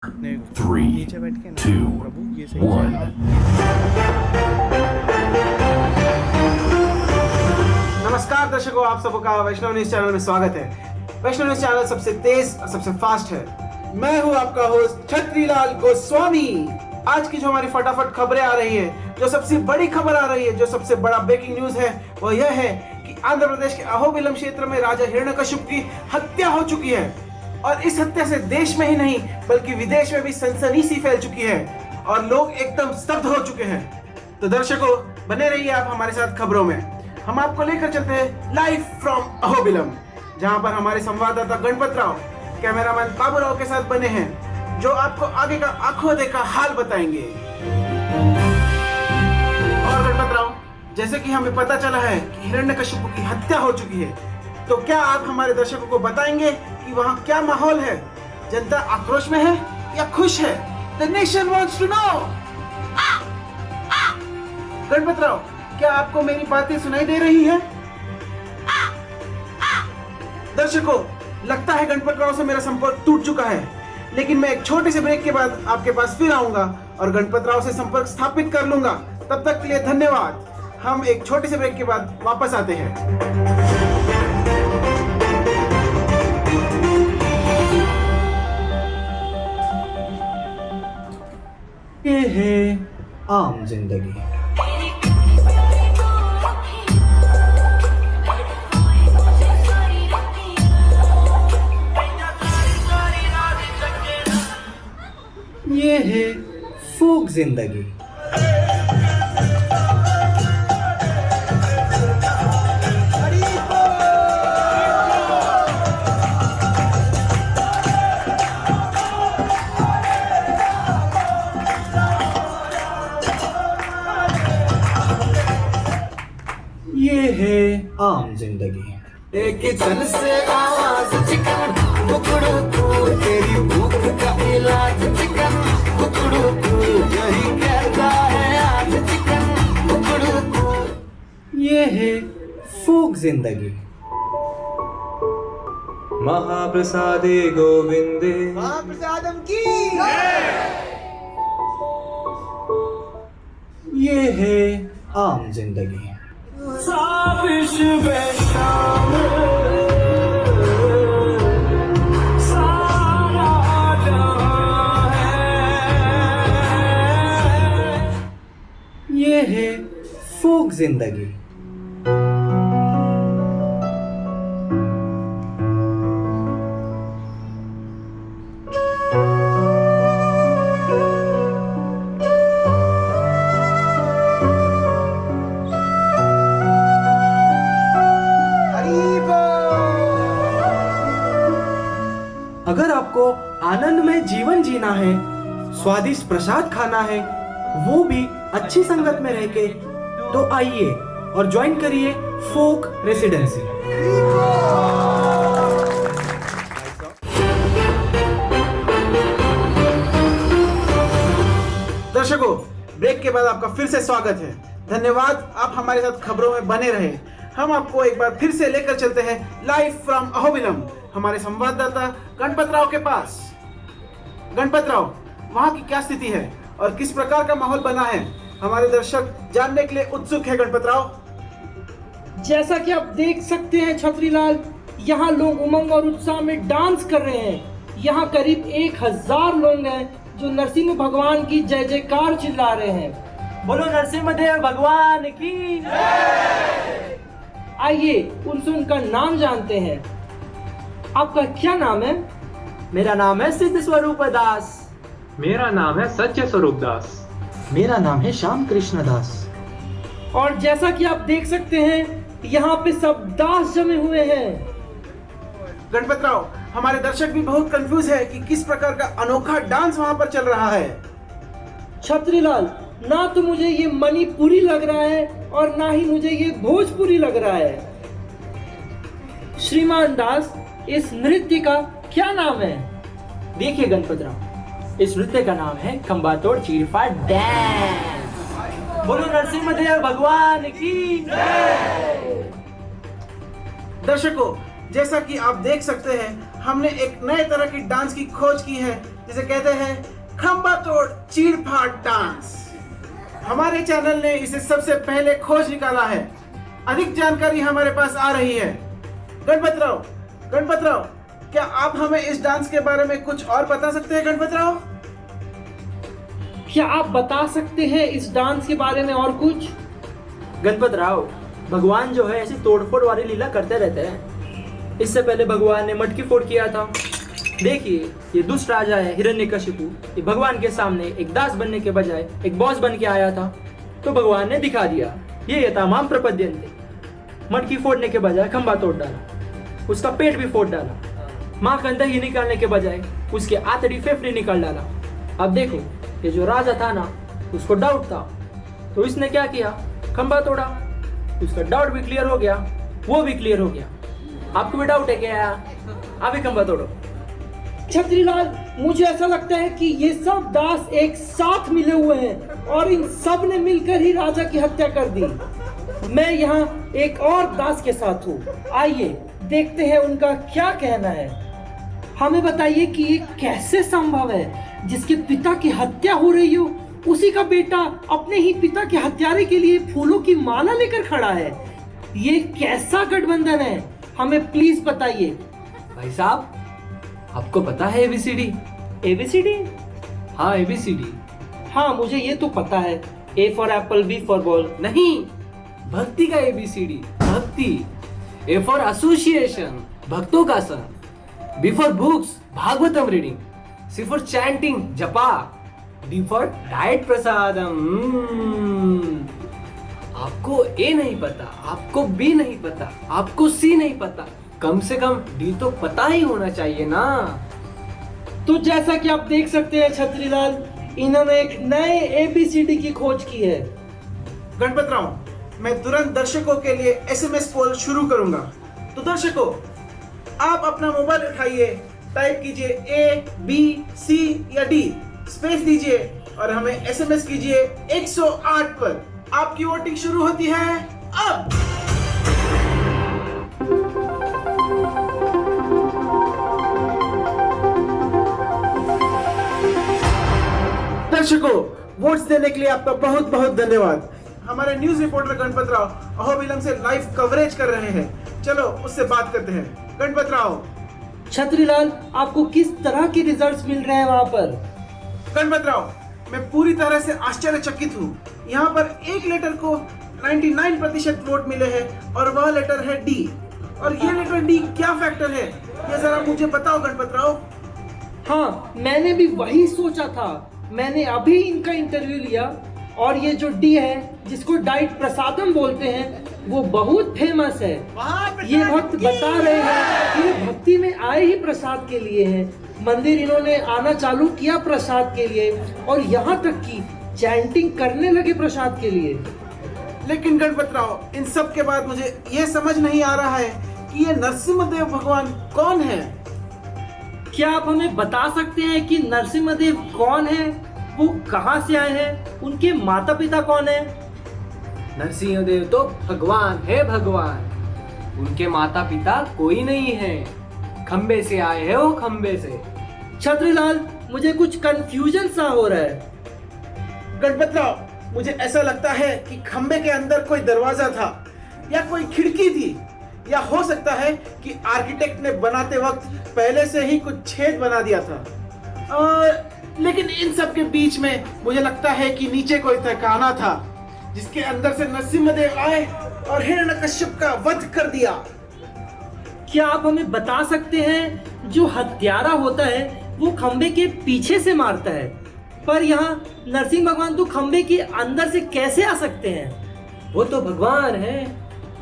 3, 2, 1. नमस्कार दर्शकों, आप सबका वैष्णव न्यूज चैनल में स्वागत है। वैष्णव न्यूज चैनल सबसे तेज और सबसे फास्ट है। मैं हूं आपका होस्ट छत्रीलाल गोस्वामी। आज की जो हमारी फटाफट खबरें आ रही है, जो सबसे बड़ी खबर आ रही है, जो सबसे बड़ा ब्रेकिंग न्यूज है, वो यह है कि आंध्र प्रदेश के अहोबिलम क्षेत्र में राजा हिरण्यकशिप की हत्या हो चुकी है। और इस हत्या से देश में ही नहीं बल्कि विदेश में भी सनसनी सी फैल चुकी है और लोग एकदम स्तब्ध हो चुके हैं। तो दर्शकों, बने रहिए आप हमारे साथ खबरों में। हम आपको लेकर चलते हैं लाइव फ्रॉम अहोबिलम, जहां पर हमारे संवाददाता गणपत राव कैमरामैन बाबू राव के साथ बने हैं, जो आपको आगे का आंखों देखा हाल बताएंगे। और गणपत राव, जैसे कि हमें पता चला है कि हिरण्यकशिपु की हत्या हो चुकी है, तो क्या आप हमारे दर्शकों को बताएंगे कि वहां क्या माहौल है? जनता आक्रोश में है या खुश है? The nation wants to know. Ganpat Rao, क्या आपको मेरी बातें सुनाई दे रही है? दर्शकों, लगता है गणपत राव से मेरा संपर्क टूट चुका है, लेकिन मैं एक छोटे से ब्रेक के बाद आपके पास फिर आऊंगा और गणपत राव से संपर्क स्थापित कर लूंगा। तब तक के लिए धन्यवाद। हम एक छोटे से ब्रेक के बाद वापस आते हैं। ये है आम जिंदगी। ये है फोक जिंदगी। ये है आम जिंदगी। एक तन से आवाज चिकन कुकड़ू कू, तेरी भूख का इलाज चिकन कुकड़ू कू, यही कहता है आज चिकन कुकड़ू कू। ये है फोक जिंदगी। महाप्रसादे गोविंदे महाप्रसादम की ये है आम जिंदगी। साविश वैष्णव सारा जहां है। ये है फोक जिंदगी। अगर आपको आनंदमय जीवन जीना है, स्वादिष्ट प्रसाद खाना है, वो भी अच्छी संगत में रह के, तो आइए और ज्वाइन करिए फोक रेसिडेंसी। दर्शकों, ब्रेक के बाद आपका फिर से स्वागत है। धन्यवाद, आप हमारे साथ खबरों में बने रहे। हम आपको एक बार फिर से लेकर चलते हैं लाइव फ्रॉम अहोबिलम, हमारे संवाददाता गणपत राव के पास। गणपत राव, वहां की क्या स्थिति है और किस प्रकार का माहौल बना है? हमारे दर्शक जानने के लिए उत्सुक है। गणपत राव, जैसा कि आप देख सकते हैं छत्रीलाल, यहाँ लोग उमंग और उत्साह में डांस कर रहे हैं। यहाँ करीब 1000 लोग हैं जो नरसिंह भगवान की जय जयकार चिल्ला रहे हैं। बोलो नरसिम्हा भगवान की। आइए उनसे उनका नाम जानते हैं। आपका क्या नाम है? मेरा नाम है सिद्ध स्वरूप दास। मेरा नाम है सच्चे स्वरूप दास। मेरा नाम है श्याम कृष्ण दास। और जैसा कि आप देख सकते हैं, यहाँ पे सब दास जमे हुए हैं। गणपत राव, हमारे दर्शक भी बहुत कंफ्यूज है कि किस प्रकार का अनोखा डांस वहां पर चल रहा है। छत्रीलाल, ना तो मुझे ये मणिपुरी लग रहा है और ना ही मुझे ये भोजपुरी लग रहा है। श्रीमान दास, इस नृत्य का क्या नाम है? देखिए गणपत राव, इस नृत्य का नाम है खंबातोड़ चीरफाड़ डांस। बोलो नरसिम्हा भगवान की। दर्शकों, जैसा कि आप देख सकते हैं, हमने एक नए तरह की डांस की खोज की है जिसे कहते हैं खंबा तोड़ चीड़ फाड़ डांस। हमारे चैनल ने इसे सबसे पहले खोज निकाला है। अधिक जानकारी हमारे पास आ रही है। गणपत राव, क्या आप हमें इस डांस के बारे में कुछ और बता सकते हैं? गणपत राव, क्या आप बता सकते हैं इस डांस के बारे में और कुछ? गणपत राव, भगवान जो है ऐसी तोड़फोड़ वाली लीला करते रहते हैं। इससे पहले भगवान ने मटकी फोड़ किया था। देखिए, ये दुष्ट राजा है हिरण्यकशिपु, ये भगवान के सामने एक दास बनने के बजाय एक बॉस बन के आया था, तो भगवान ने दिखा दिया ये तमाम प्रपद्यंते। मटकी फोड़ने के बजाय खंबा तोड़ डाला, उसका पेट भी फोड़ डाला, माँ का दही निकालने के बजाय उसके आतड़ी फेफड़े निकाल डाला। अब देखो, ये जो राजा था ना, उसको डाउट था, तो इसने क्या किया? खंबा तोड़ा। उसका डाउट भी क्लियर हो गया, वो भी क्लियर हो गया। आपको भी डाउट है क्या? आप भी खंबा तोड़ो। छत्रीलाल, मुझे ऐसा लगता है कि ये सब दास एक साथ मिले हुए हैं और इन सब ने मिलकर ही राजा की हत्या कर दी। मैं यहाँ एक और दास के साथ हूँ, आइए देखते हैं उनका क्या कहना है। हमें बताइए कि ये कैसे संभव है जिसके पिता की हत्या हो रही हो, उसी का बेटा अपने ही पिता के हत्यारे के लिए फूलों की माला लेकर खड़ा है। ये कैसा गठबंधन है? हमें प्लीज बताइए। भाई साहब, आपको पता है एबीसीडी? एबीसीडी? हाँ, एबीसीडी। हाँ, मुझे ये तो पता है। A for apple, B for ball. नहीं, भक्ति का एबीसीडी। भक्ति। ए फॉर एसोसिएशन, भक्तों का संघ। B for books, Bhagavatam reading. C for chanting, जपा। डी फॉर डाइट, प्रसादम। आपको ए नहीं पता, आपको बी नहीं पता, आपको सी नहीं पता, कम से कम डी तो पता ही होना चाहिए ना। तो जैसा कि आप देख सकते हैं छत्रीलाल, इन्होंने एक नए एबीसीडी की खोज की है। गणपत राव, मैं तुरंत दर्शकों के लिए एसएमएस पोल शुरू करूंगा। तो दर्शकों, आप अपना मोबाइल उठाइए, टाइप कीजिए ए, बी, सी या डी, स्पेस दीजिए और हमें एसएमएस कीजिए 108 पर। आपकी वोटिंग शुरू होती है अब। दर्शकों, वोट्स देने के लिए आपका बहुत बहुत धन्यवाद। हमारे न्यूज रिपोर्टर गणपत राव अहोबिलम से लाइव कवरेज कर रहे हैं। चलो उससे बात करते हैं। गणपत राव। छत्रीलाल, आपको किस तरह के रिजल्ट्स मिल रहे हैं वहां पर? गणपत राव, मैं पूरी तरह से आश्चर्यचकित हूँ। यहाँ पर एक लेटर को 99% वोट मिले हैं और वह लेटर है डी। और ये लेटर डी क्या फैक्टर है, ये जरा मुझे बताओ गणपत राव। हाँ, मैंने भी वही सोचा था। मैंने अभी इनका इंटरव्यू लिया और ये जो डी है, जिसको डाइट प्रसादम बोलते हैं, वो बहुत फेमस है। ये भक्त बता रहे हैं कि ये भक्ति में आए ही प्रसाद के लिए हैं। मंदिर इन्होंने आना चालू किया प्रसाद के लिए और यहाँ तक कि चैंटिंग करने लगे प्रसाद के लिए। लेकिन गणपत राव, इन सब के बाद मुझे ये समझ नहीं आ रहा है कि ये नरसिम्हदेव भगवान कौन है। क्या आप हमें बता सकते हैं कि नरसिम्हदेव कौन है, वो कहाँ से आए हैं, उनके माता पिता कौन है? नरसिंहदेव तो भगवान है, भगवान। उनके माता पिता कोई नहीं है। खंबे से आए हैं वो, खंबे से। छत्रीलाल, मुझे कुछ कंफ्यूजन सा हो रहा है। गणपत राव, मुझे ऐसा लगता है कि खंबे के अंदर कोई दरवाजा था या कोई खिड़की थी, या हो सकता है कि आर्किटेक्ट ने बनाते वक्त पहले से ही कुछ छेद बना दिया था। लेकिन इन सब के बीच में मुझे लगता है कि नीचे कोई ठिकाना था जिसके अंदर से नरसिम्हदेव आए और हिरण्यकश्यप का वध कर दिया। क्या आप हमें बता सकते हैं, जो हत्यारा होता है वो खंबे के पीछे से मारता है, पर यहाँ नरसिंह भगवान तो खंबे के अंदर से कैसे आ सकते हैं? वो तो भगवान है,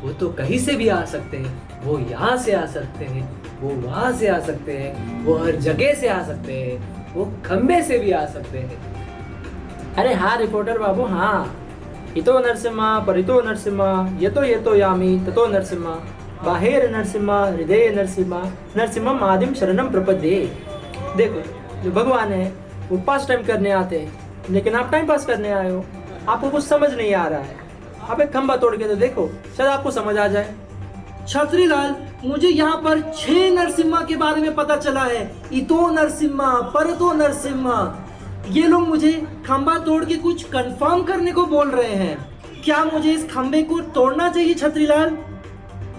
वो तो कहीं से भी आ सकते हैं। वो यहाँ से आ सकते हैं, वो वहां से आ सकते हैं, वो हर जगह से आ सकते हैं, वो खंबे से भी आ सकते हैं। अरे हाँ रिपोर्टर बाबू, हाँ। इतो नरसिम्हा, परितो नरसिम्हा, यतो यामी ततो नरसिम्हा, बाहेर नरसिम्हा, हृदय नरसिम्हा, नरसिम्हम आदिम शरणम प्रपद्ये। देखो, जो भगवान है वो पास टाइम करने आते हैं, लेकिन आप टाइम पास करने आए हो। आपको कुछ समझ नहीं आ रहा है। आप एक खंबा तोड़ के तो देखो, शायद आपको समझ आ जाए। छतरीलाल, मुझे यहाँ पर 6 नरसिम्हा के बारे में पता चला है। इतो नरसिम्हा, परतो नरसिम्हा। ये लोग मुझे खंबा तोड़ के कुछ कंफर्म करने को बोल रहे हैं। क्या मुझे इस खंबे को तोड़ना चाहिए छतरीलाल?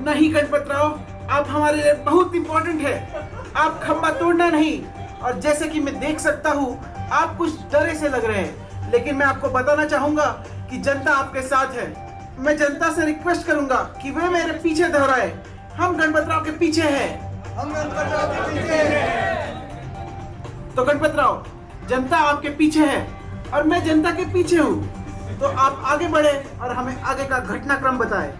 नहीं गणपतराव, आप हमारे लिए बहुत इंपॉर्टेंट है। आप खंबा तोड़ना नहीं। और जैसे कि मैं देख सकता हूँ, आप कुछ डरे से लग रहे हैं, लेकिन मैं आपको बताना चाहूंगा कि जनता आपके साथ है। मैं जनता से रिक्वेस्ट करूंगा कि वे मेरे पीछे दोहराए। हम गणपतराव के पीछे हैं। हम गणपतराव के पीछे हैं। तो गणपतराव, जनता आपके पीछे है और मैं जनता के पीछे हूँ। तो आप आगे बढ़े और हमें आगे का घटनाक्रम बताएं।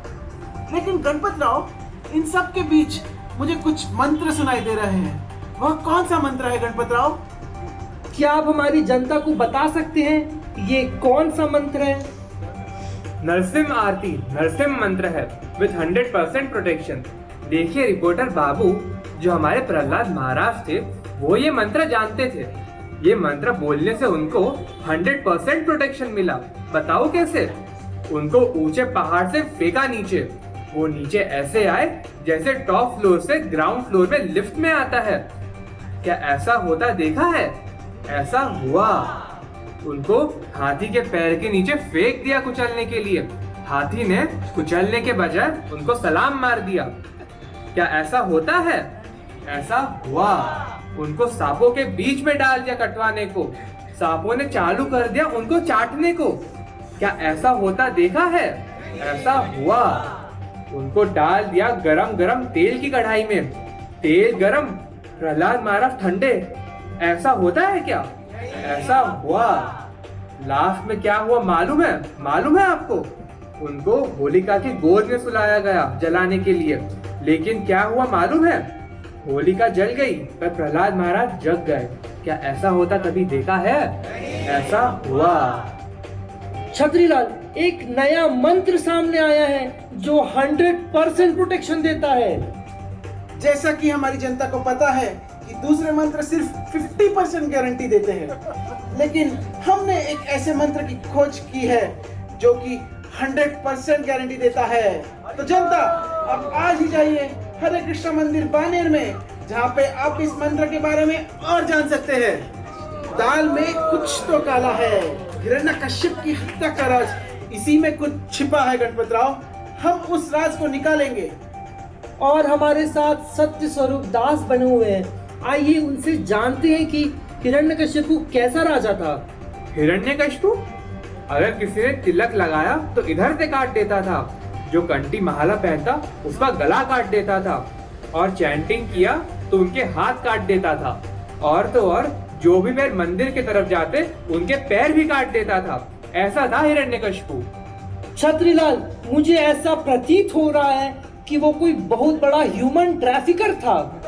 लेकिन गणपतराव, इन सब के बीच मुझे कुछ मंत्र सुनाई दे रहे हैं। वह कौन सा मंत्र है गणपतराव? क्या आप हमारी जनता को बता सकते हैं ये कौन सा मंत्र है? नरसिम्ह आरती नरसिम्ह मंत्र है विथ 100% प्रोटेक्शन। देखिए रिपोर्टर बाबू, जो हमारे प्रहलाद महाराज थे, वो ये मंत्र जानते थे। ये मंत्र बोलने से उनको 100% प्रोटेक्शन मिला। बताओ कैसे? उनको ऊंचे पहाड़ से फेंका नीचे। वो नीचे ऐसे आए जैसे टॉप फ्लोर से ग्राउंड फ्लोर में लिफ्ट में आता है। क्या ऐसा होता देखा है? ऐसा हुआ। उनको हाथी के पैर के नीचे फेंक दिया कुचलने के लिए। हाथी ने कुचलने के बजाय उनको सलाम मार दिया। क्या ऐसा होता है? ऐसा हुआ। उनको सांपों के बीच में डाल दिया कटवाने को। सांपों ने चालू कर दिया उनको चाटने को। क्या ऐसा होता देखा है? ऐसा हुआ। उनको डाल दिया गरम गरम तेल की कढ़ाई में। तेल गरम, प्रहलाद महाराज ठंडे। ऐसा होता है क्या? ऐसा हुआ। लास्ट में क्या हुआ मालूम है? मालूम है आपको? उनको होलिका की गोद में सुलाया गया जलाने के लिए। लेकिन क्या हुआ मालूम है? होलिका जल गई पर प्रहलाद महाराज जग गए। क्या ऐसा होता कभी देखा है? ऐसा हुआ। छतरीलाल, एक नया मंत्र सामने आया है जो 100% प्रोटेक्शन देता है। जैसा कि हमारी जनता को पता है कि दूसरे मंत्र सिर्फ 50% गारंटी देते हैं, लेकिन हमने एक ऐसे मंत्र की खोज की है जो कि 100% गारंटी देता है। तो जनता, आप आज ही जाइए हरे कृष्ण मंदिर बानेर में, जहाँ पे आप इस मंत्र के बारे में और जान सकते हैं। दाल में कुछ तो काला है। हिरण्यकश्यप की हत्या का राज इसी में कुछ छिपा है गणपतराव। हम उस राज को निकालेंगे। और हमारे साथ सत्य स्वरूप दास बने हुए हैं। आइए उनसे जानते हैं कि हिरण्यकश्यपु कैसा राजा था। हिरण्यकशिपु? अगर किसी ने तिलक लगाया तो इधर से काट देता था। जो कंठी माला पहनता उसका गला काट देता था। और चैंटिंग किया तो उनके हाथ काट देता था। और तो और जो भी पैर मंदिर की तरफ जाते उनके पैर भी काट देता था। ऐसा था हिरण्यकशिपु। छतरीलाल, मुझे ऐसा प्रतीत हो रहा है कि वो कोई बहुत बड़ा ह्यूमन ट्रैफिकर था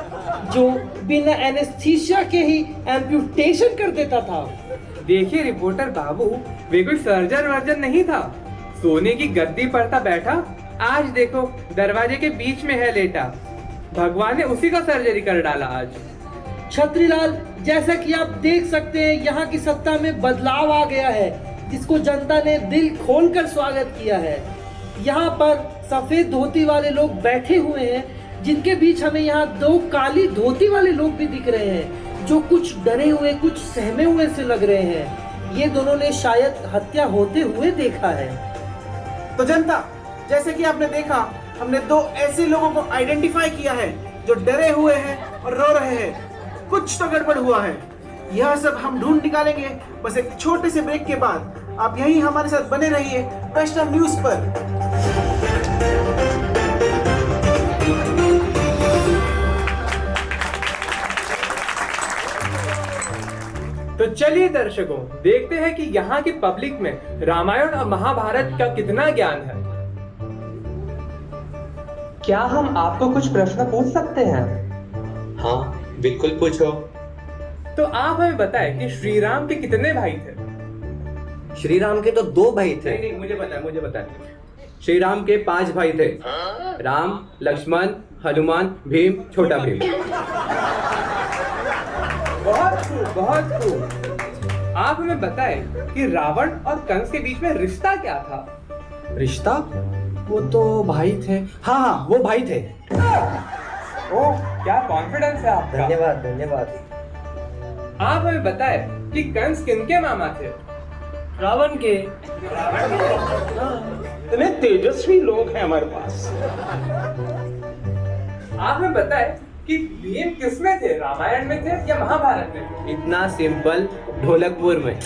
जो बिना एनेस्थीसिया के ही एम्पुटेशन कर देता था। देखिए रिपोर्टर बाबू, वे कोई सर्जन वर्जन नहीं था। सोने की गद्दी पर था बैठा। आज देखो दरवाजे के बीच में है लेटा। भगवान ने उसी का सर्जरी कर डाला आज। छतरीलाल, जैसा कि आप देख सकते हैं, यहाँ की सत्ता में बदलाव आ गया है, जिसको जनता ने दिल खोलकर स्वागत किया है। यहाँ पर सफेद धोती वाले लोग बैठे हुए हैं, जिनके बीच हमें यहाँ 2 काली धोती वाले लोग भी दिख रहे हैं, जो कुछ डरे हुए, कुछ सहमे हुए से लग रहे हैं। ये दोनों ने शायद हत्या होते हुए देखा है। तो जनता, जैसे कि आपने देखा, हमने 2 ऐसे लोगों को आइडेंटिफाई किया है जो डरे हुए हैं और रो रहे हैं। कुछ तो गड़बड़ हुआ है। यह सब हम ढूंढ निकालेंगे बस एक छोटे से ब्रेक के बाद। आप यहीं हमारे साथ बने रहिए वैष्णव न्यूज पर। तो चलिए दर्शकों, देखते हैं कि यहाँ की पब्लिक में रामायण और महाभारत का कितना ज्ञान है। क्या हम आपको कुछ प्रश्न पूछ सकते हैं? हाँ बिल्कुल पूछो। तो आप हमें बताएं कि श्री राम के कितने भाई थे? श्री राम के तो 2 भाई थे। नहीं, मुझे बताएं। श्री राम के 5 भाई थे। राम, लक्ष्मण, हनुमान, भीम, छोटा भीम। बहुत खूब। आप हमें बताएं कि रावण और कंस के बीच में रिश्ता क्या था? रिश्ता? वो तो भाई थे। हाँ हाँ, वो भाई थे। ओह, क्या कॉन्फिडेंस है आपका। धन्यवाद। आप हमें बताए कि कंस किनके मामा थे। रावण के। इतने तेजस्वी लोग हैं हमारे पास। आप हमें बताए कि भीम किसमें थे, रामायण में थे या महाभारत में। इतना सिंपल, ढोलकपुर में।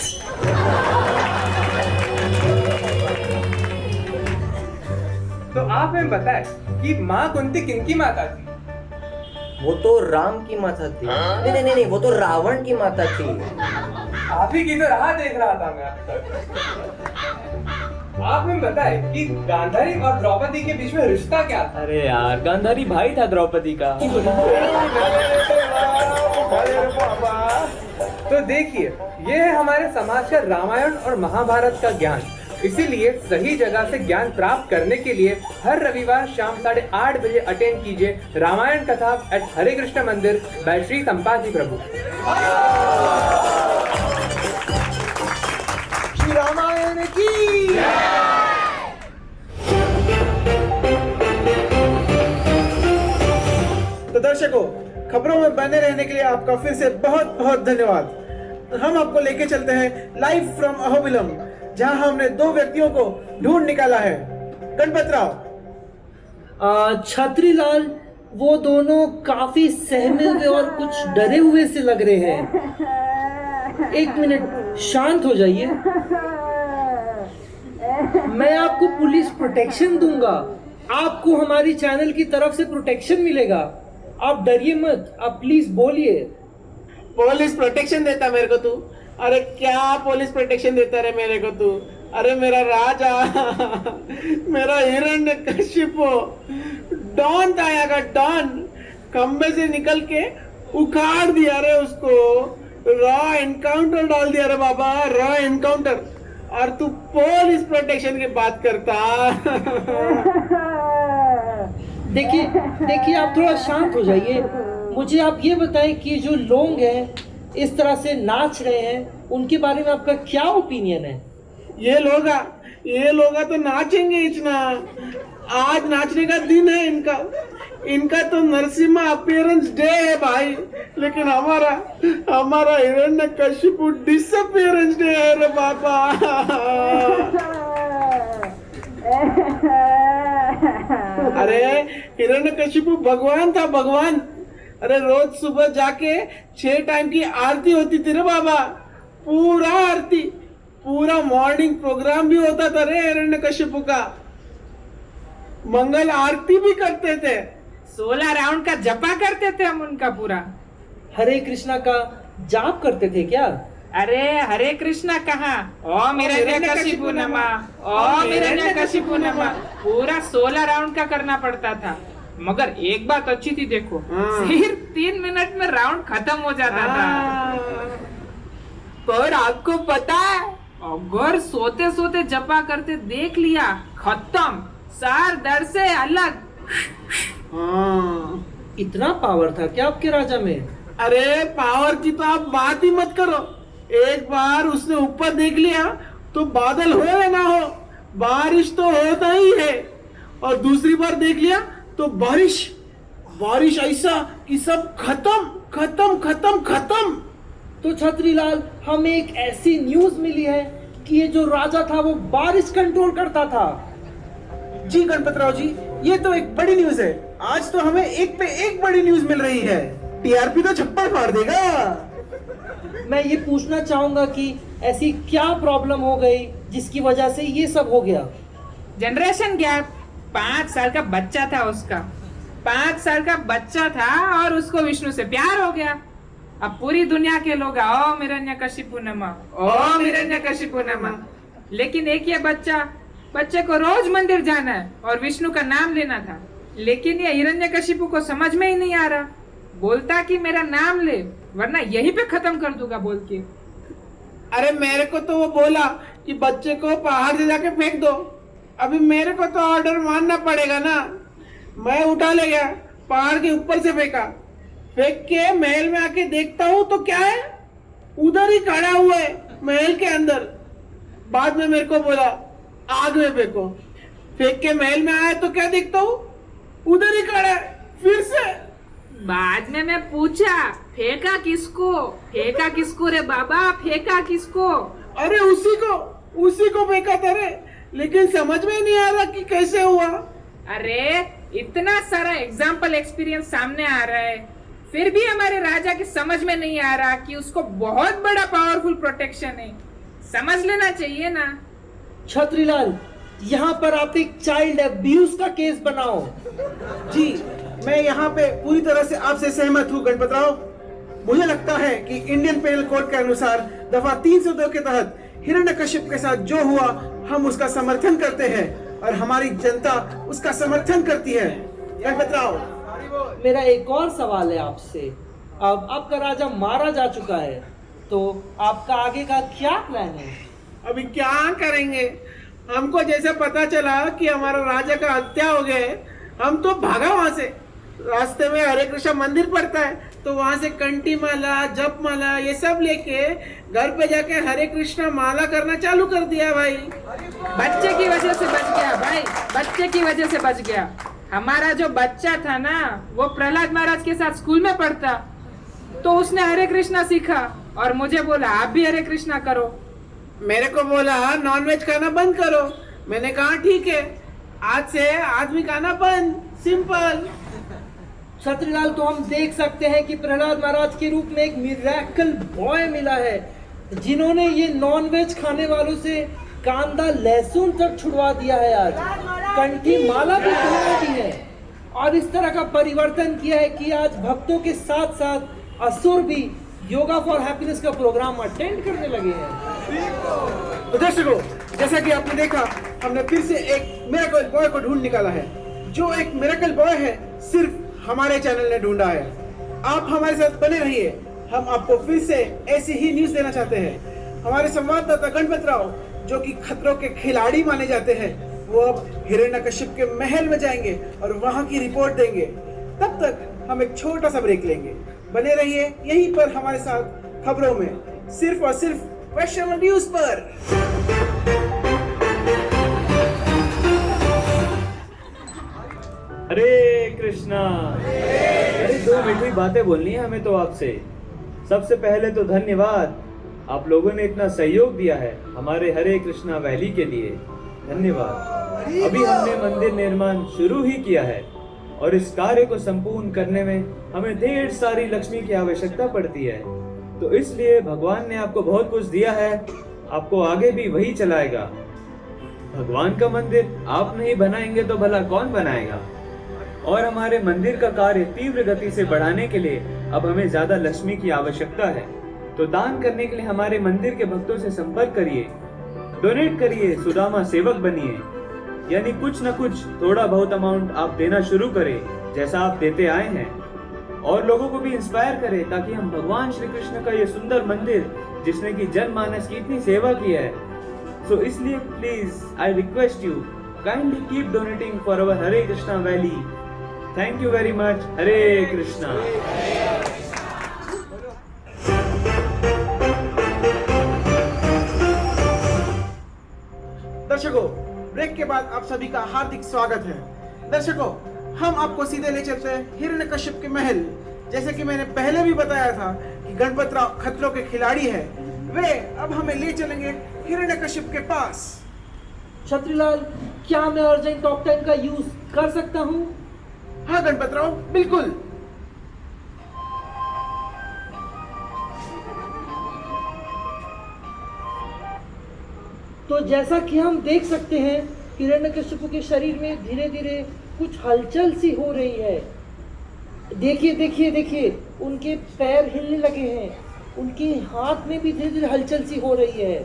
तो आप हमें बताए कि माँ कुंती किनकी माता थी। वो तो राम की माता थी। नहीं, वो तो रावण की माता थी। आप ही की तो राह देख रहा था मैं अब तक। आप हमें बताए कि गांधारी और द्रौपदी के बीच में रिश्ता क्या था। अरे यार, गांधारी भाई था द्रौपदी का। तो देखिए, ये है हमारे समाज का रामायण और महाभारत का ज्ञान। इसीलिए सही जगह से ज्ञान प्राप्त करने के लिए हर रविवार शाम 8:30 बजे अटेंड कीजिए रामायण कथा एट हरे कृष्ण मंदिर बाय श्री संपाजी प्रभु। श्री रामायण की। तो दर्शकों, खबरों में बने रहने के लिए आपका फिर से बहुत बहुत धन्यवाद। हम आपको लेके चलते हैं लाइव फ्रॉम अहोबिलम, जहां हमने 2 व्यक्तियों को ढूंढ निकाला है। गणपत राव। छत्रीलाल, वो दोनों काफी सहमे हुए और कुछ डरे हुए से लग रहे हैं। 1 मिनट शांत हो जाइए। मैं आपको पुलिस प्रोटेक्शन दूंगा। आपको हमारी चैनल की तरफ से प्रोटेक्शन मिलेगा। आप डरिए मत, आप प्लीज बोलिए। पुलिस प्रोटेक्शन देता मेरे को तू? अरे क्या पुलिस प्रोटेक्शन देता रे मेरे को तू? अरे मेरा राजा, मेरा हिरण्यकशिपु डॉन था यहाँ का डॉन। खंबे से निकल के उखाड़ दिया रे उसको। रॉ एनकाउंटर डाल दिया रे बाबा, रॉ एनकाउंटर। और तू पुलिस प्रोटेक्शन की बात करता। देखिए आप थोड़ा शांत हो जाइए। मुझे आप ये बताएं कि जो लोग हैं इस तरह से नाच रहे हैं, उनके बारे में आपका क्या ओपिनियन है? ये लोग तो नाचेंगे इतना। आज नाचने का दिन है इनका तो नरसिम्हा अपीयरेंस डे है भाई। लेकिन हमारा हिरण्यकशिपु डिसअपीयरेंस डे है रे बाबा। अरे हिरण्यकशिपु भगवान था, भगवान। अरे रोज सुबह जाके 6 टाइम की आरती होती थी रे बाबा। पूरा आरती, पूरा मॉर्निंग प्रोग्राम भी होता था रे हिरण्यकशिपु का। मंगल आरती भी करते थे। 16 राउंड का जपा करते थे हम उनका पूरा। हरे कृष्णा का जाप करते थे क्या? अरे हरे कृष्णा कहाँ, ओम हिरण्यकशिपु नमः, ओम हिरण्यकशिपु नमः। पूरा 16 राउंड का करना पड़ता था। मगर एक बात अच्छी थी, देखो सिर्फ 3 मिनट में राउंड खत्म हो जाता था। पर आपको पता है, अगर सोते सोते जपा करते देख लिया, खत्म, सार दर से अलग। इतना पावर था क्या आपके राजा में? अरे पावर की तो आप बात ही मत करो। एक बार उसने ऊपर देख लिया तो बादल हो या ना हो, बारिश तो होता ही है। और दूसरी बार देख लिया तो बारिश ऐसा कि सब खत्म। तो छत्रीलाल, हमें एक ऐसी न्यूज मिली है कि ये जो राजा था वो बारिश कंट्रोल करता था। जी गणपत राव जी, ये तो एक बड़ी न्यूज है। आज तो हमें एक पे एक बड़ी न्यूज मिल रही है। टीआरपी तो छप्पड़ फाड़ देगा। मैं ये पूछना चाहूंगा कि ऐसी क्या प्रॉब्लम हो गई जिसकी वजह से ये सब हो गया? Generation gap. 5 साल का बच्चा था उसका, 5 साल का बच्चा था और उसको विष्णु से प्यार हो गया। अब पूरी दुनिया के लोग ओम हिरण्यकशिपु नमः, ओम हिरण्यकशिपु नमः। लेकिन एक ये बच्चे को रोज मंदिर जाना है और विष्णु का नाम लेना था। लेकिन ये हिरण्यकशिपु को समझ में ही नहीं आ रहा। बोलता कि मेरा नाम ले वरना यहीं पे खत्म कर दूंगा बोल के। अरे मेरे को तो वो बोला कि बच्चे को पहाड़ से जाके फेंक दो। अभी मेरे को तो ऑर्डर मानना पड़ेगा ना। मैं उठा ले गया, पहाड़ के ऊपर से फेंक के महल में आके देखता हूँ तो क्या है, उधर ही खड़ा हुआ है महल के अंदर। बाद में मेरे को बोला आग में फेंको। फेंक के महल में आया तो क्या देखता हूँ, उधर ही खड़ा है फिर से। बाद में मैं पूछा फेंका किसको रे बाबा, फेंका किसको? अरे उसी को फेंका था रे, लेकिन समझ में नहीं आ रहा कि कैसे हुआ। अरे इतना सारा एग्जाम्पल एक्सपीरियंस सामने आ रहा है, फिर भी हमारे राजा की समझ में नहीं आ रहा कि उसको बहुत बड़ा पावरफुल प्रोटेक्शन है। समझ लेना चाहिए ना। छत्रीलाल, यहाँ पर आप एक चाइल्ड अब्यूज का केस बनाओ। जी, मैं यहाँ पे पूरी तरह से आपसे सहमत हूँ गणपतराव। मुझे लगता है कि इंडियन पेनल कोड के अनुसार दफा 302 के तहत हिरण्यकशिप के साथ जो हुआ हम उसका समर्थन करते हैं और हमारी जनता उसका समर्थन करती है। गणपतराव, मेरा एक और सवाल है आपसे। अब आपका राजा मारा जा चुका है, तो आपका आगे का क्या प्लान है? अभी क्या करेंगे? हमको जैसे पता चला कि हमारा राजा का हत्या हो गया है, हम तो भागा वहां से। रास्ते में हरे कृष्ण मंदिर पड़ता है, तो वहां से कंठी माला, जप माला ये सब लेके घर पे जाके हरे कृष्ण माला करना चालू कर दिया भाई। बच्चे की वजह से बच गया भाई, बच्चे की वजह से बच गया। हमारा जो बच्चा था ना, वो प्रहलाद महाराज के साथ स्कूल में पढ़ता, तो उसने हरे कृष्णा सीखा और मुझे बोला आप भी हरे कृष्णा करो। मेरे को बोला नॉनवेज खाना बंद करो। मैंने कहा ठीक है, आज से आदमी खाना बंद, सिंपल। छत्रीलाल, तो हम देख सकते हैं कि प्रहलाद महाराज के रूप में एक मिरेकल बॉय मिला है, जिन्होंने ये नॉनवेज खाने वालों से कांदा लहसुन तक छुड़वा दिया है। आज कंठी माला भी छुड़वा दी है और इस तरह का परिवर्तन किया है कि आज भक्तों के साथ साथ असुर भी योगा फॉर हैप्पीनेस का प्रोग्राम अटेंड करने लगे हैं। तो दर्शकों, जैसा कि आपने देखा, हमने फिर से एक मिरेकल बॉय को ढूंढ निकाला है। जो एक मिरेकल बॉय है, सिर्फ हमारे चैनल ने ढूंढा है। आप हमारे साथ बने रहिए, हम आपको फिर से ऐसी ही न्यूज देना चाहते हैं। हमारे संवाददाता गणपतराव, जो कि खतरों के खिलाड़ी माने जाते हैं, वो अब हिरण्यकशिप के महल में जाएंगे और वहां की रिपोर्ट देंगे। तब तक हम एक छोटा सा ब्रेक लेंगे। बने रहिए यहीं पर हमारे साथ खबरों में, सिर्फ और सिर्फ वैष्णव न्यूज पर। हरे कृष्णा। अरे 2 मीठी बातें बोलनी है हमें तो आपसे। सबसे पहले तो धन्यवाद, आप लोगों ने इतना सहयोग दिया है हमारे हरे कृष्णा वैली के लिए। धन्यवाद। अभी हमने मंदिर निर्माण शुरू ही किया है और इस कार्य को संपूर्ण करने में हमें ढेर सारी लक्ष्मी की आवश्यकता पड़ती है। तो इसलिए भगवान ने आपको बहुत कुछ दिया है, आपको आगे भी वही चलाएगा। भगवान का मंदिर आप नहीं बनाएंगे तो भला कौन बनाएगा? और हमारे मंदिर का कार्य तीव्र गति से बढ़ाने के लिए अब हमें ज्यादा लक्ष्मी की आवश्यकता है। तो दान करने के लिए हमारे मंदिर के भक्तों से संपर्क करिए, डोनेट करिए, सुदामा सेवक बनिए। यानी कुछ न कुछ थोड़ा बहुत अमाउंट आप देना शुरू करें, जैसा आप देते आए हैं, और लोगों को भी इंस्पायर करें, ताकि हम भगवान श्री कृष्ण का ये सुंदर मंदिर, जिसने की जनमानस की इतनी सेवा की है, सो इसलिए please I request you kindly keep donating for our Hare Krishna Valley. Thank you very much. Hare Krishna. दर्शकों, ब्रेक के बाद आप सभी का हार्दिक स्वागत है। दर्शकों, हम आपको सीधे ले चलते हैं हिरण्यकशिप के महल। जैसे कि मैंने पहले भी बताया था कि गणपतराव खतरों के खिलाड़ी है, वे अब हमें ले चलेंगे हिरण्यकशिप के पास। छत्रीलाल, क्या मैं अर्जेंट टॉक टाइम का यूज कर सकता हूँ? हाँ गणपतराव, बिल्कुल। तो जैसा कि हम देख सकते हैं, हिरण्यकशिपु के शरीर में धीरे धीरे कुछ हलचल सी हो रही है। देखिए देखिए देखिए, उनके पैर हिलने लगे हैं, उनके हाथ में भी धीरे धीरे हलचल सी हो रही है।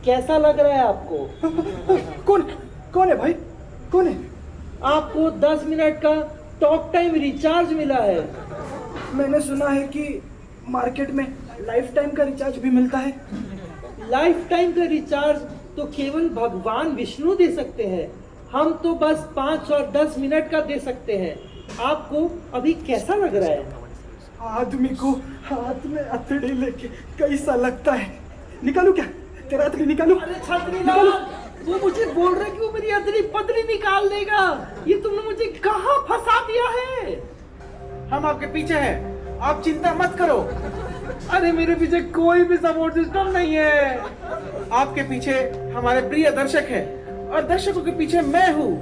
कैसा लग रहा है आपको? कौन है भाई? कौन है? आपको 10 मिनट का टॉक टाइम रिचार्ज मिला है। मैंने सुना है कि मार्केट में लाइफ टाइम का रिचार्ज भी मिलता है। लाइफ टाइम का रिचार्ज तो केवल भगवान विष्णु दे सकते हैं, हम तो बस 5 और 10 मिनट का दे सकते हैं। आपको अभी कैसा लग रहा है? आदमी को हाथ में हथेली लेके कैसा लगता है? निकालू क्या? तेरा हथेली निकालू? अरे छत्रीलाल, वो मुझे बोल रहा है कि वो मेरी अदली पदली निकाल देगा। ये तुमने मुझे कहाँ फंसा दिया है? हम आपके पीछे हैं, आप चिंता मत करो। अरे मेरे पीछे कोई भी सपोर्ट सिस्टम नहीं है। आपके पीछे हमारे प्रिय दर्शक हैं और दर्शकों के पीछे मैं हूँ।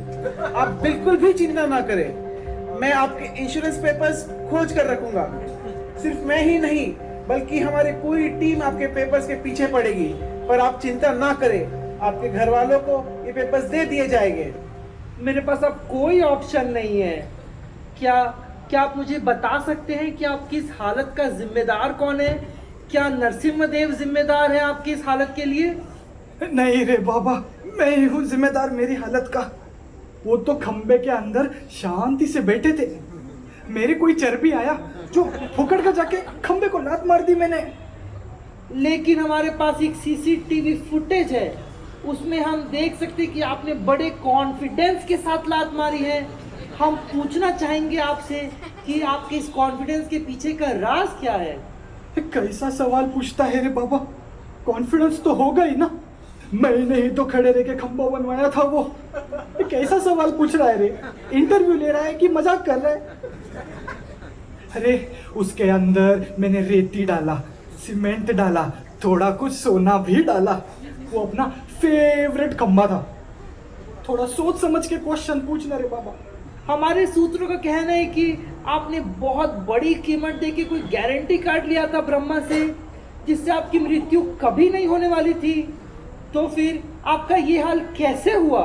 आप बिल्कुल भी चिंता ना करें। मैं आपके इंश्योरेंस पेपर्स खोज कर रखूंगा। सिर्फ मैं ही नहीं बल्कि हमारी पूरी टीम आपके पेपर्स के पीछे पड़ेगी। पर आप चिंता ना करें, आपके घर वालों को ये पेपर्स दे दिए जाएंगे। मेरे पास अब कोई ऑप्शन नहीं है। क्या आप मुझे बता सकते हैं कि आपकी इस हालत का जिम्मेदार कौन है? क्या नरसिम्हदेव जिम्मेदार है आपकी इस हालत के लिए? नहीं रे बाबा, मैं ही हूँ जिम्मेदार मेरी हालत का। वो तो खंबे के अंदर शांति से बैठे थे, मेरे कोई चर्बी आया जो फुकड़ कर जाके खंबे को लात मार दी मैंने। लेकिन हमारे पास एक सीसीटीवी फुटेज है, उसमें हम देख सकते हैं कि आपने बड़े कॉन्फिडेंस के साथ लात मारी है। हम पूछना चाहेंगे आपसे कि आपके इस कॉन्फिडेंस के पीछे का राज क्या है? कैसा सवाल पूछता है रे बाबा, कॉन्फिडेंस तो होगा ही ना, मैंने ही तो खड़े रह के खंबा बनवाया था। वो कैसा सवाल पूछ रहा है रे? इंटरव्यू ले रहा है कि मजाक कर रहा है? अरे उसके अंदर मैंने रेती डाला, सीमेंट डाला, थोड़ा कुछ सोना भी डाला। वो अपना फेवरेट खंबा था। थोड़ा सोच समझ के क्वेश्चन पूछना रे बाबा। हमारे सूत्रों का कहना है कि आपने बहुत बड़ी कीमत देके कोई गारंटी कार्ड लिया था ब्रह्मा से, जिससे आपकी मृत्यु कभी नहीं होने वाली थी। तो फिर आपका ये हाल कैसे हुआ?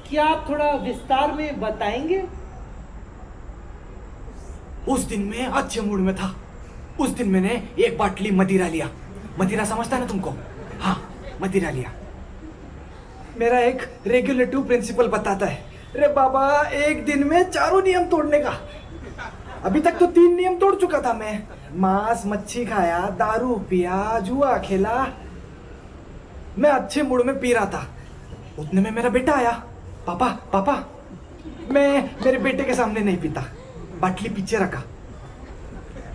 क्या आप थोड़ा विस्तार में बताएंगे? उस दिन मैं अच्छे मूड में था। उस दिन मैंने एक बाटली मदिरा लिया। मदिरा समझता है ना तुमको? हाँ, मदिरा लिया। मेरा एक रेगुलेटिव प्रिंसिपल बताता है रे बाबा, एक दिन में 4 नियम तोड़ने का। अभी तक तो 3 नियम तोड़ चुका था मैं। मांस मच्छी खाया, दारू पिया, जुआ खेला। मैं अच्छे मूड में पी रहा था। उतने में मेरा बेटा आया। पापा पापा, मैं मेरे बेटे के सामने नहीं पीता। बाटली पीछे रखा।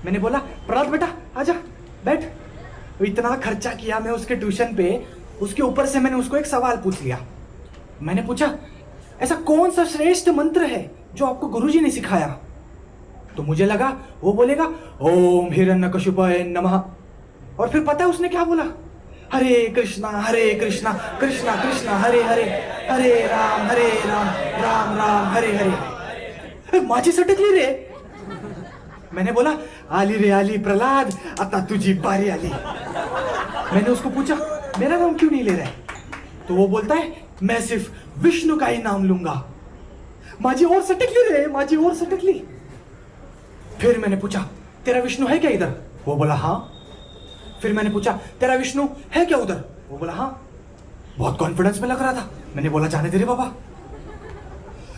मैंने बोला, प्रहलाद बेटा आजा बैठ। इतना खर्चा किया मैं उसके ट्यूशन पे, उसके ऊपर से मैंने उसको एक सवाल पूछ लिया। मैंने पूछा, ऐसा कौन सा श्रेष्ठ मंत्र है जो आपको गुरुजी ने सिखाया? तो मुझे लगा वो बोलेगा ओम हिरण्यकशिपाय नमः। और फिर पता है उसने क्या बोला? हरे कृष्णा कृष्णा कृष्णा हरे हरे, हरे राम राम राम हरे हरे। माझी सटकली रे। मैंने बोला, आली रे आली प्रहलाद, आता तुझी बारी आली। मैंने उसको पूछा, मेरा नाम क्यों नहीं ले रहा है? तो वो बोलता है, मैं सिर्फ विष्णु का ही नाम लूंगा। माझी और सटकली रे, माझी और सटकली। फिर मैंने पूछा, तेरा विष्णु है क्या इधर? वो बोला हाँ। फिर मैंने पूछा, तेरा विष्णु है क्या उधर? वो बोला हाँ। बहुत कॉन्फिडेंस में लग रहा था। मैंने बोला, जाने दे रे बाबा।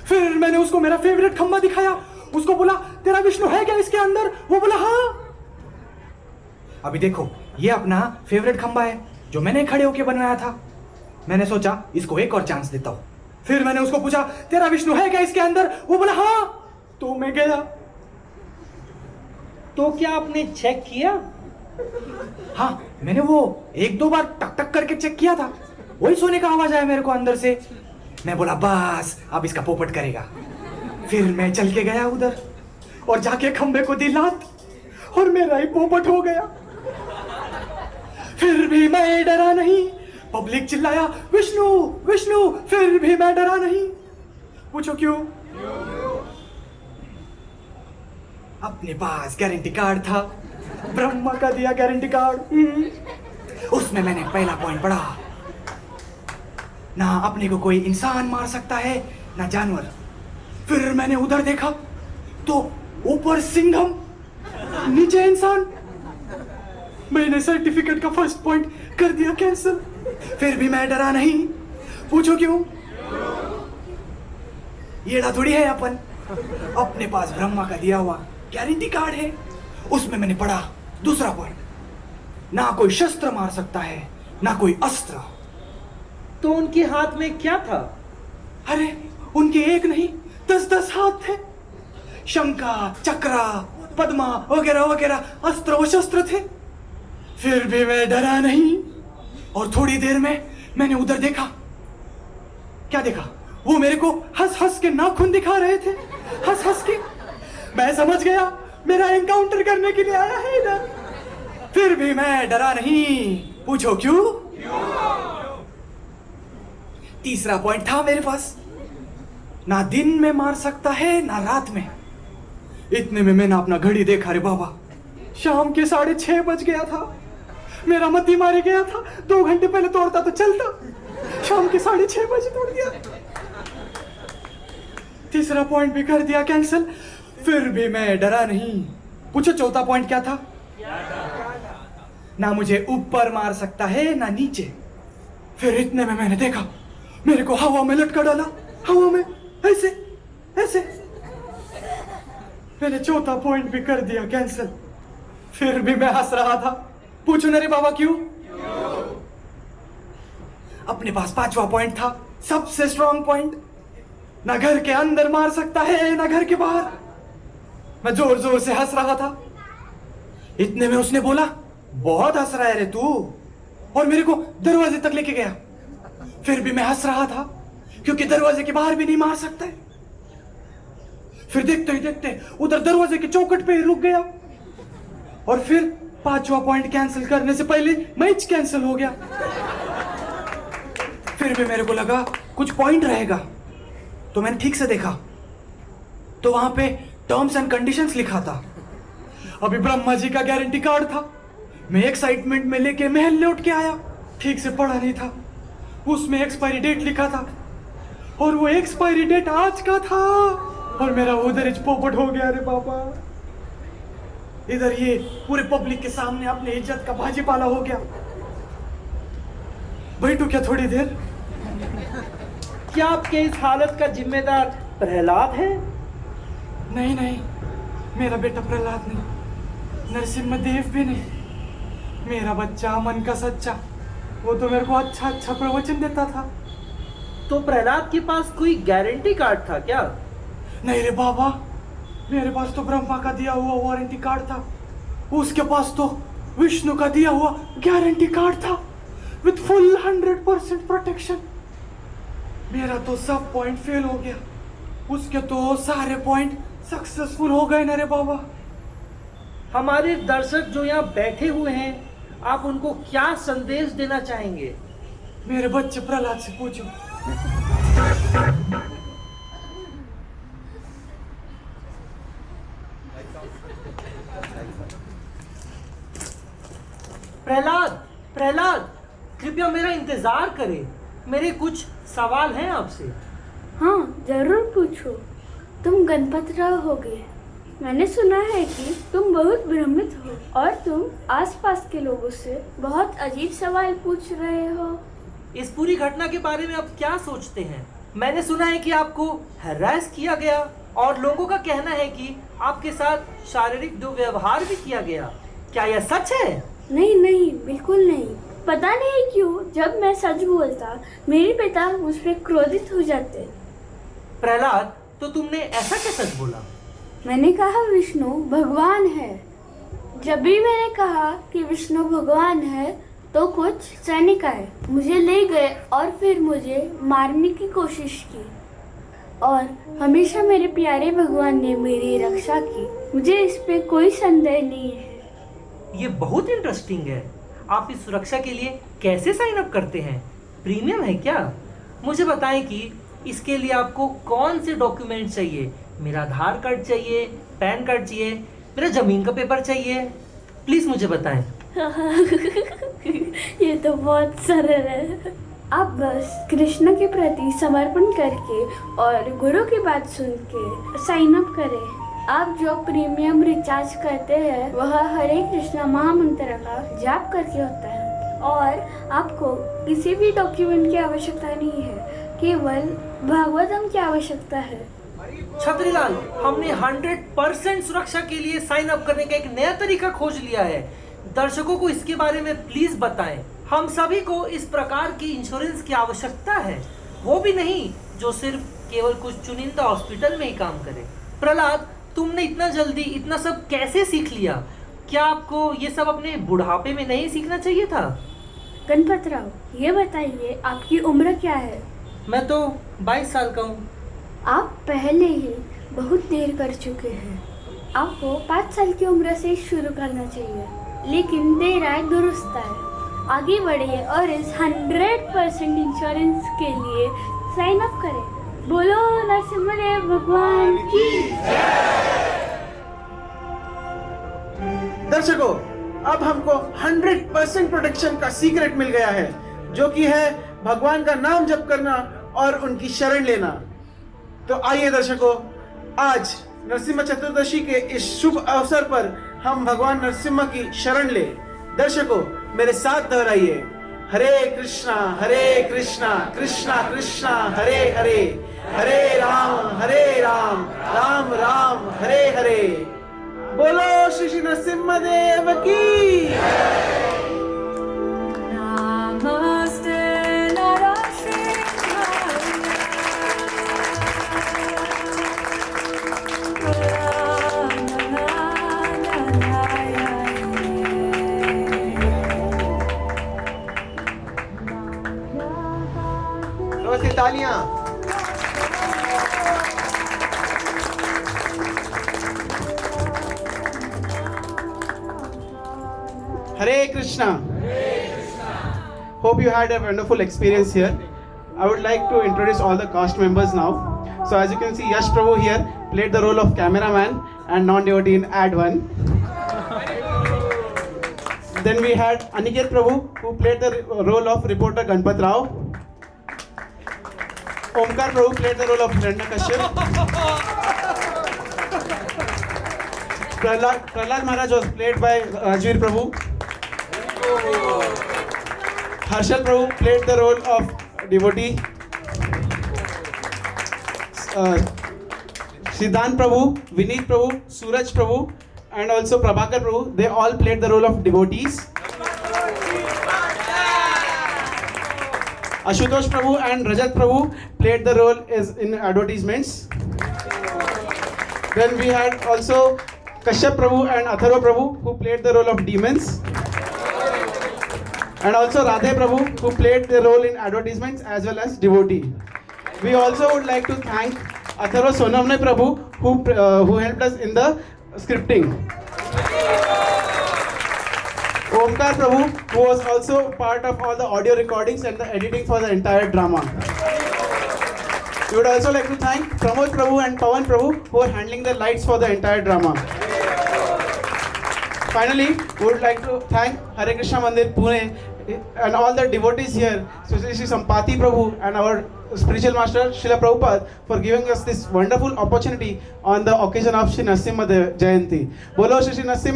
फिर मैंने उसको मेरा फेवरेट खंबा दिखाया। उसको बोला, तेरा विष्णु है क्या इसके अंदर? वो बोला हाँ। अभी देखो, ये अपना फेवरेट खंबा है जो मैंने खड़े होके बनवाया था। मैंने सोचा इसको एक और चांस देता हूं। फिर मैंने उसको पूछा, तेरा विष्णु है क्या इसके अंदर? वो बोला हाँ। तो मैं गया। तो क्या आपने चेक किया? हाँ, मैंने वो 1-2 बार टक टक करके चेक किया था। वही सोने का आवाज आया मेरे को अंदर से। मैं बोला, बस अब इसका पोपट करेगा। फिर मैं चल के गया उधर और जाके खंबे को दी लात और मेरा ही पोपट हो गया। फिर भी मैं डरा नहीं। पब्लिक चिल्लाया, विष्णु विष्णु, फिर भी मैं डरा नहीं। पूछो क्यों? अपने पास गारंटी कार्ड था, ब्रह्मा का दिया गारंटी कार्ड। उसमें मैंने पहला पॉइंट पढ़ा, ना अपने को कोई इंसान मार सकता है ना जानवर। फिर मैंने उधर देखा तो ऊपर सिंघम, नीचे इंसान। मैंने सर्टिफिकेट का फर्स्ट पॉइंट कर दिया कैंसिल। फिर भी मैं डरा नहीं। पूछो क्यों? येड़ा थोड़ी है अपन। अपने पास ब्रह्मा का दिया हुआ गारंटी कार्ड है। उसमें मैंने पढ़ा दूसरा पॉइंट, ना कोई शस्त्र मार सकता है ना कोई अस्त्र। तो उनके हाथ में क्या था? अरे उनके एक नहीं 10-10 हाथ थे। शंका, चक्रा, पद्मा वगैरह वगैरह अस्त्र व शस्त्र थे। फिर भी मैं डरा नहीं। और थोड़ी देर में मैंने उधर देखा क्या देखा? वो मेरे को हंस हंस के नाखून दिखा रहे थे, हंस हंस के। मैं समझ गया मेरा एनकाउंटर करने के लिए आया है इधर। फिर भी मैं डरा नहीं। पूछो क्यों? तीसरा पॉइंट था मेरे पास, ना दिन में मार सकता है ना रात में। इतने में मैंने अपना घड़ी देखा, रे बाबा शाम के 6:30 बज गया था। मेरा मती मारे गया था, 2 घंटे पहले तोड़ता तो चलता, शाम के 6:30 बजे तोड़ दिया। तीसरा पॉइंट भी कर दिया कैंसिल। फिर भी मैं डरा नहीं। पूछो चौथा पॉइंट क्या था? ना मुझे ऊपर मार सकता है ना नीचे। फिर इतने में मैंने देखा मेरे को हवा में लटका डाला, हवा में ऐसे ऐसे। मैंने चौथा पॉइंट भी कर दिया कैंसिल। फिर भी मैं हंस रहा था। पूछो ना रे बाबा क्यों? अपने पास 5वां पॉइंट था, सबसे स्ट्रॉन्ग पॉइंट। ना घर के अंदर मार सकता है ना घर के बाहर। मैं जोर जोर से हंस रहा था। इतने में उसने बोला, बहुत हंस रहा है रे तू, और मेरे को दरवाजे तक लेके गया। फिर भी मैं हंस रहा था क्योंकि दरवाजे के बाहर भी नहीं मार सकता है। फिर देखते ही देखते उधर दरवाजे के चौखट पे ही रुक गया, और फिर 5वां पॉइंट कैंसिल करने से पहले मैच कैंसिल हो गया। फिर भी मेरे को लगा कुछ पॉइंट रहेगा, तो मैंने ठीक से देखा तो वहां पे टर्म्स एंड कंडीशंस लिखा था। अभी ब्रह्मा जी का गारंटी कार्ड था। मैं एक्साइटमेंट में लेके महल लौट के आया, ठीक से पढ़ा नहीं था। उसमें एक्सपायरी डेट लिखा था, और वो एक्सपायरी डेट आज का था, और मेरा उधर पोपट हो गया रे बाबा। इधर ये पूरे पब्लिक के सामने अपने इज्जत का भाजीपाला हो गया। बैठो क्या थोड़ी देर? क्या आपके इस हालत का जिम्मेदार प्रहलाद है? नहीं नहीं, मेरा बेटा प्रहलाद नहीं, नरसिम्हा देव भी नहीं। मेरा बच्चा मन का सच्चा, वो तो मेरे को अच्छा अच्छा प्रवचन देता था। तो प्रहलाद के पास कोई गारंटी कार्ड था क्या? नहीं रे बाबा, मेरे पास तो ब्रह्मा का दिया हुआ वारंटी कार्ड था। उसके पास तो विष्णु का दिया हुआ गारंटी कार्ड था विद फुल 100% प्रोटेक्शन। मेरा तो सब पॉइंट फेल हो गया, उसके तो सारे पॉइंट सक्सेसफुल हो गए ना रे बाबा। हमारे दर्शक जो यहाँ बैठे हुए हैं, आप उनको क्या संदेश देना चाहेंगे? मेरे बच्चे प्रहलाद से पूछो। प्रहलाद, प्रहलाद, कृपया मेरा इंतजार करें। मेरे कुछ सवाल हैं आपसे। हाँ जरूर पूछो। तुम गणपतराव होगे। मैंने सुना है कि तुम बहुत भ्रमित हो और तुम आसपास के लोगों से बहुत अजीब सवाल पूछ रहे हो। इस पूरी घटना के बारे में आप क्या सोचते हैं? मैंने सुना है कि आपको हैरेस किया गया और लोगों का कहना है कि आपके साथ शारीरिक दुर्व्यवहार भी किया गया। क्या यह सच है? नहीं नहीं, बिल्कुल नहीं। पता नहीं क्यों जब मैं सच बोलता मेरे पिता मुझ पर क्रोधित हो जाते। प्रहलाद, तो तुमने ऐसा क्या सच बोला? मैंने कहा विष्णु भगवान है। जब भी मैंने कहा कि विष्णु भगवान है तो कुछ सैनिक आए, मुझे ले गए और फिर मुझे मारने की कोशिश की, और हमेशा मेरे प्यारे भगवान ने मेरी रक्षा की। मुझे इस पे कोई संदेह नहीं है। ये बहुत इंटरेस्टिंग है। आप इस सुरक्षा के लिए कैसे साइन अप करते हैं? प्रीमियम है क्या? मुझे बताएं कि इसके लिए आपको कौन से डॉक्यूमेंट चाहिए? मेरा आधार कार्ड चाहिए, पैन कार्ड चाहिए, मेरा जमीन का पेपर चाहिए? प्लीज मुझे बताएं। ये तो बहुत सरल है। आप बस कृष्ण के प्रति समर्पण करके और गुरु की बात सुन के साइन अप करें। आप जो प्रीमियम रिचार्ज करते हैं वह हरे कृष्णा महामंत्र का जाप करके होता है, और आपको किसी भी डॉक्यूमेंट की आवश्यकता नहीं है, केवल भागवतम की आवश्यकता है। छतरीलाल, हमने 100% सुरक्षा के लिए साइन अप करने का एक नया तरीका खोज लिया है। दर्शकों को इसके बारे में प्लीज बताएं। हम सभी को इस प्रकार की इंश्योरेंस की आवश्यकता है, वो भी नहीं जो सिर्फ केवल कुछ चुनिंदा हॉस्पिटल में ही काम करे। प्रहलाद, तुमने इतना जल्दी इतना सब कैसे सीख लिया? क्या आपको ये सब अपने बुढ़ापे में नहीं सीखना चाहिए था? गणपतराव, ये बताइए आपकी उम्र क्या है? 30 साल। मैं तो 22 साल का हूँ। आप पहले ही बहुत देर कर चुके हैं। आपको 5 साल की उम्र से शुरू करना चाहिए, लेकिन देर आए दुरुस्त आए। आगे बढ़िए और इस 100% इंश्योरेंस के लिए साइन अप करें। बोलो नरसिम्हदेव भगवान की। दर्शकों, अब हमको 100% प्रोटेक्शन का सीक्रेट मिल गया है, जो कि है भगवान का नाम जप करना और उनकी शरण लेना। तो आइए दर्शकों, आज नरसिम्हा चतुर्दशी के इस शुभ अवसर पर हम भगवान नरसिम्हा की शरण ले। दर्शकों, मेरे साथ दोहराइए, हरे कृष्णा कृष्णा कृष्णा हरे हरे, हरे राम राम राम हरे हरे। बोलो श्री श्री नरसिम्हा देव की। नमस्ते, तालियां। Hare Krishna. Hope you had a wonderful experience here. I would like to introduce all the cast members now. So as you can see, Yash Prabhu here played the role of cameraman and non-devotee in Ad 1. Then we had Aniket Prabhu who played the role of reporter Ganpat Rao. Omkar Prabhu played the role of Hiranyakashyap. Prahlad Maharaj was played by Rajveer Prabhu. Harshal Prabhu played the role of devotee. Siddhant Prabhu, Vineet Prabhu, Suraj Prabhu and also Prabhakar Prabhu, they all played the role of devotees. Ashutosh Prabhu and Rajat Prabhu played the role as in advertisements. Then we had also Kashyap Prabhu and Atharva Prabhu who played the role of demons. And also Radhe Prabhu who played the role in advertisements as well as devotee. We also would like to thank Atharva Sonamne Prabhu who helped us in the scripting. Omkar Prabhu who was also part of all the audio recordings and the editing for the entire drama. We would also like to thank Pramod Prabhu and Pawan Prabhu who are handling the lights for the entire drama. Finally, we would like to thank Hare Krishna Mandir Pune and all the devotees here, especially Shri Sampati Prabhu and our spiritual master Srila Prabhupada for giving us this wonderful opportunity on the occasion of Shri Narasimha Jayanti. Bolo Shri Narasimha